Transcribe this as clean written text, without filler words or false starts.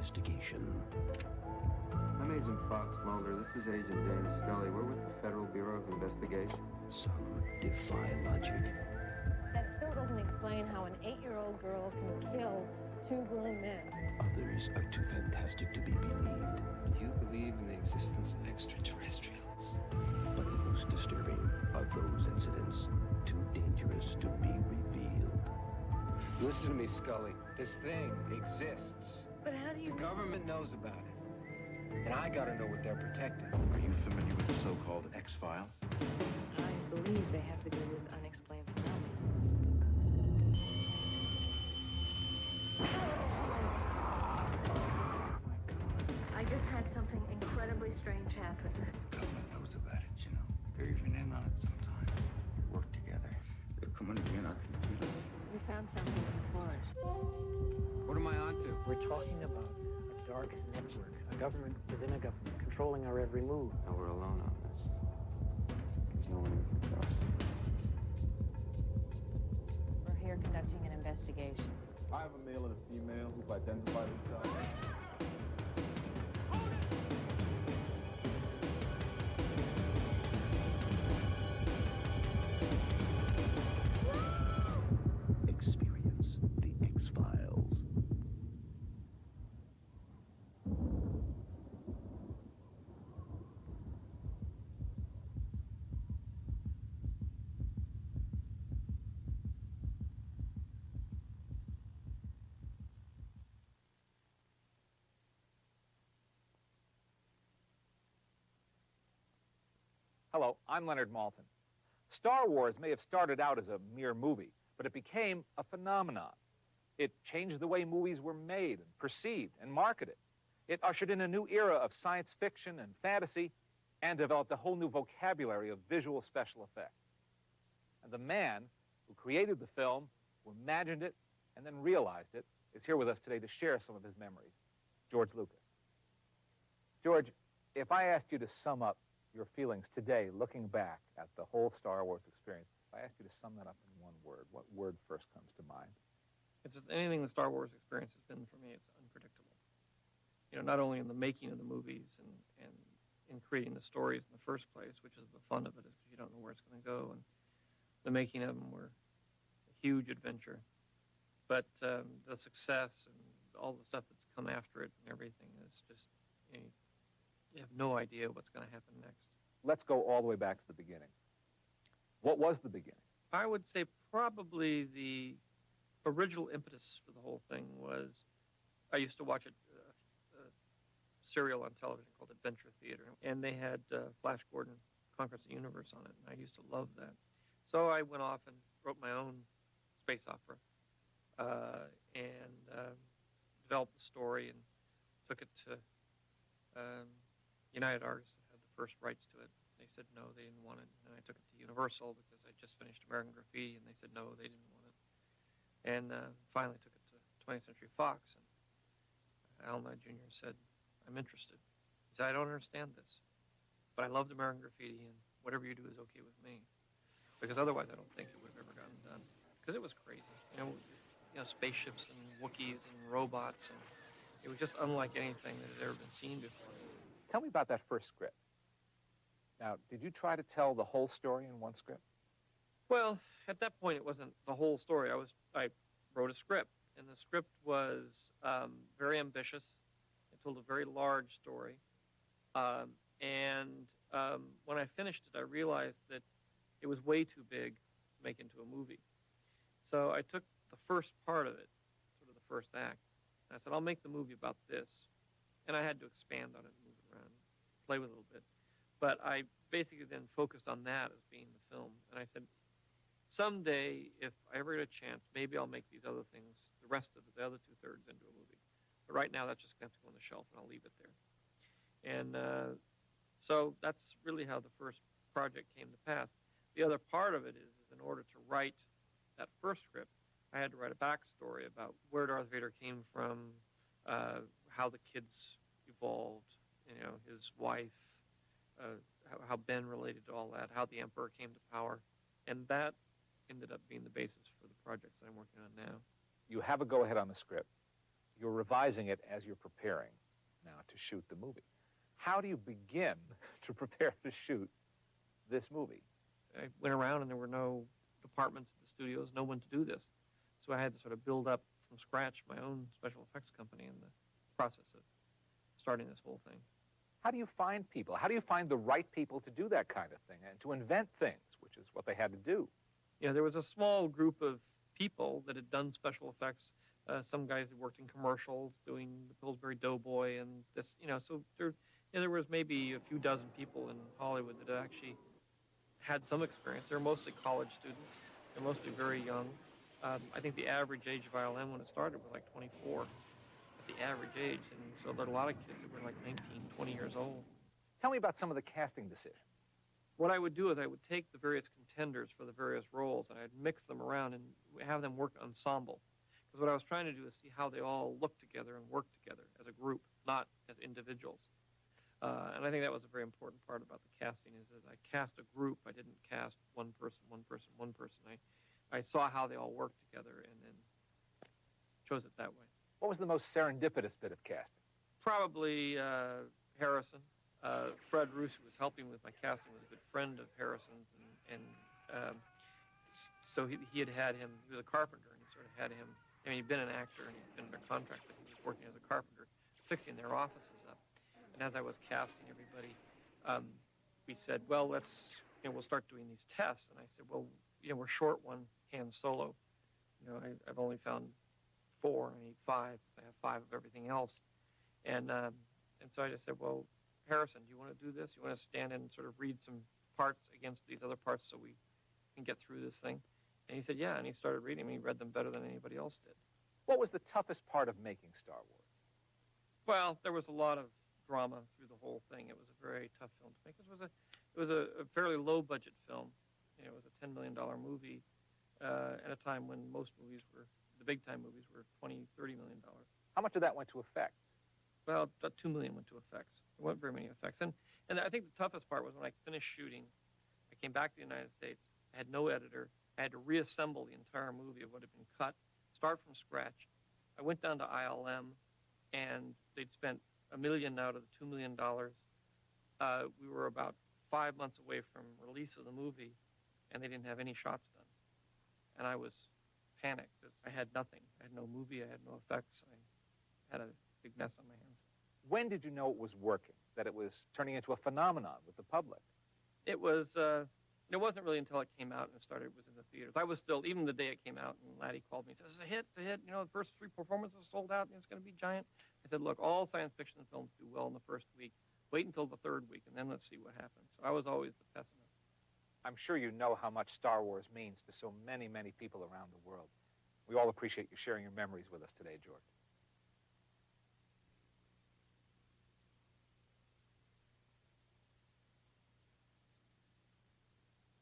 investigation. I'm Agent Fox Mulder. This is Agent Dan Scully. We're with the Federal Bureau of Investigation. Some defy logic. That still doesn't explain how an 8-year-old girl can kill 2 grown men. Others are too fantastic to be believed. You believe in the existence of extraterrestrials. But most disturbing are those incidents too dangerous to be revealed. Listen to me, Scully. This thing exists. But how do you... The government knows about it. And I gotta know what they're protecting. Are you familiar with the so-called X-Files? I believe they have to do with unexplained phenomena. I just had something incredibly strange happen. The government knows about it, you know. They're even in on it sometimes. They work together. They're coming to be on our computer. We found something in the forest. What am I onto? We're talking about a dark network, a government within a government, controlling our every move. Now we're alone on this. There's no one we can trust. We're here conducting an investigation. I have a male and a female who've identified themselves. Experience the X-Files. Hello, I'm Leonard Maltin. Star Wars may have started out as a mere movie, but it became a phenomenon. It changed the way movies were made and perceived and marketed. It ushered in a new era of science fiction and fantasy and developed a whole new vocabulary of visual special effects. And the man who created the film, who imagined it and then realized it, is here with us today to share some of his memories, George Lucas. George, if I asked you to sum up your feelings today, looking back at the whole Star Wars experience, if I asked you to sum that up in one word, what word first comes to mind? If there's anything the Star Wars experience has been for me, it's unpredictable. You know, not only in the making of the movies and in creating the stories in the first place, which is the fun of it, is because you don't know where it's going to go, and the making of them were a huge adventure. But the success and all the stuff that's come after it and everything is just, you have no idea what's going to happen next. Let's go all the way back to the beginning. What was the beginning? I would say probably the original impetus for the whole thing was, I used to watch a serial on television called Adventure Theater, and they had Flash Gordon Conquers the Universe on it, and I used to love that. So I went off and wrote my own space opera and developed the story and took it to United Artists that had the first rights to it. They said no, they didn't want it. And I took it to Universal because I just finished American Graffiti, and they said no, they didn't want it. And finally took it to 20th Century Fox, and Al Nye Jr. said, I'm interested. He said, I don't understand this, but I loved American Graffiti, and whatever you do is okay with me. Because otherwise I don't think it would have ever gotten done. Because it was crazy. You know, spaceships and Wookiees and robots, and it was just unlike anything that had ever been seen before. Tell me about that first script. Now, did you try to tell the whole story in one script? Well, at that point, it wasn't the whole story. I wrote a script, and the script was very ambitious. It told a very large story. And when I finished it, I realized that it was way too big to make into a movie. So I took the first part of it, sort of the first act, and I said, I'll make the movie about this. And I had to expand on it, move it around, play with it a little bit. But I basically then focused on that as being the film. And I said, someday, if I ever get a chance, maybe I'll make these other things, the rest of it, the other two-thirds, into a movie. But right now, that's just going to have to go on the shelf, and I'll leave it there. And so that's really how the first project came to pass. The other part of it is in order to write that first script, I had to write a backstory about where Darth Vader came from, how the kids evolved, you know, his wife, how Ben related to all that, how the Emperor came to power. And that ended up being the basis for the projects that I'm working on now. You have a go-ahead on the script. you're revising it as you're preparing now to shoot the movie. How do you begin to prepare to shoot this movie? I went around and there were no departments at the studios, no one to do this. So I had to sort of build up from scratch my own special effects company in the process of starting this whole thing. How do you find people? How do you find the right people to do that kind of thing and to invent things, which is what they had to do? Yeah, there was a small group of people that had done special effects. Some guys that worked in commercials doing the Pillsbury Doughboy and this, so there was maybe a few dozen people in Hollywood that actually had some experience. They're mostly college students. They're mostly very young. I think the average age of ILM when it started was like 24. That's the average age. And so there are a lot of kids that were like 19, 20 years old. Tell me about some of the casting decisions. What I would do is I would take the various contenders for the various roles and I'd mix them around and have them work ensemble. Because what I was trying to do is see how they all look together and work together as a group, not as individuals. And I think that was a very important part about the casting is that I cast a group. I didn't cast one person, one person, one person. I saw how they all worked together and then chose it that way. What was the most serendipitous bit of casting? Probably Harrison. Fred Roos, who was helping with my casting, was a good friend of Harrison's, so he had him. He was a carpenter, and he sort of had him. I mean, he'd been an actor and he'd been under contract, but he was working as a carpenter, fixing their offices up. And as I was casting everybody, we said, well, we'll start doing these tests. And I said, well, we're short one hand solo. I've only found 4. I need 5. I have 5 of everything else, and so I just said, well, Harrison, do you want to do this? You want to stand in and sort of read some parts against these other parts so we can get through this thing? And he said, yeah, and he started reading them. He read them better than anybody else did. What was the toughest part of making Star Wars? Well, there was a lot of drama through the whole thing. It was a very tough film to make. It was a fairly low-budget film. It was a $10 million movie at a time when most movies the big-time movies were $20, $30 million. How much of that went to effects? Well, about $2 million went to effects. There weren't very many effects. And I think the toughest part was when I finished shooting, I came back to the United States, I had no editor, I had to reassemble the entire movie of what had been cut, start from scratch. I went down to ILM, and they'd spent $1 million out of the $2 million. We were about 5 months away from release of the movie, and they didn't have any shots done. And I was panicked. I had nothing. I had no movie, I had no effects. I had a big mess on my hands. When did you know it was working, that it was turning into a phenomenon with the public? It wasn't really until it came out and was in the theaters. I was still, even the day it came out, and Laddie called me and said, it's a hit, it's a hit. The first 3 performances sold out, and it's going to be giant. I said, look, all science fiction films do well in the first week. Wait until the 3rd week, and then let's see what happens. So I was always the pessimist. I'm sure you know how much Star Wars means to so many, many people around the world. We all appreciate you sharing your memories with us today, George.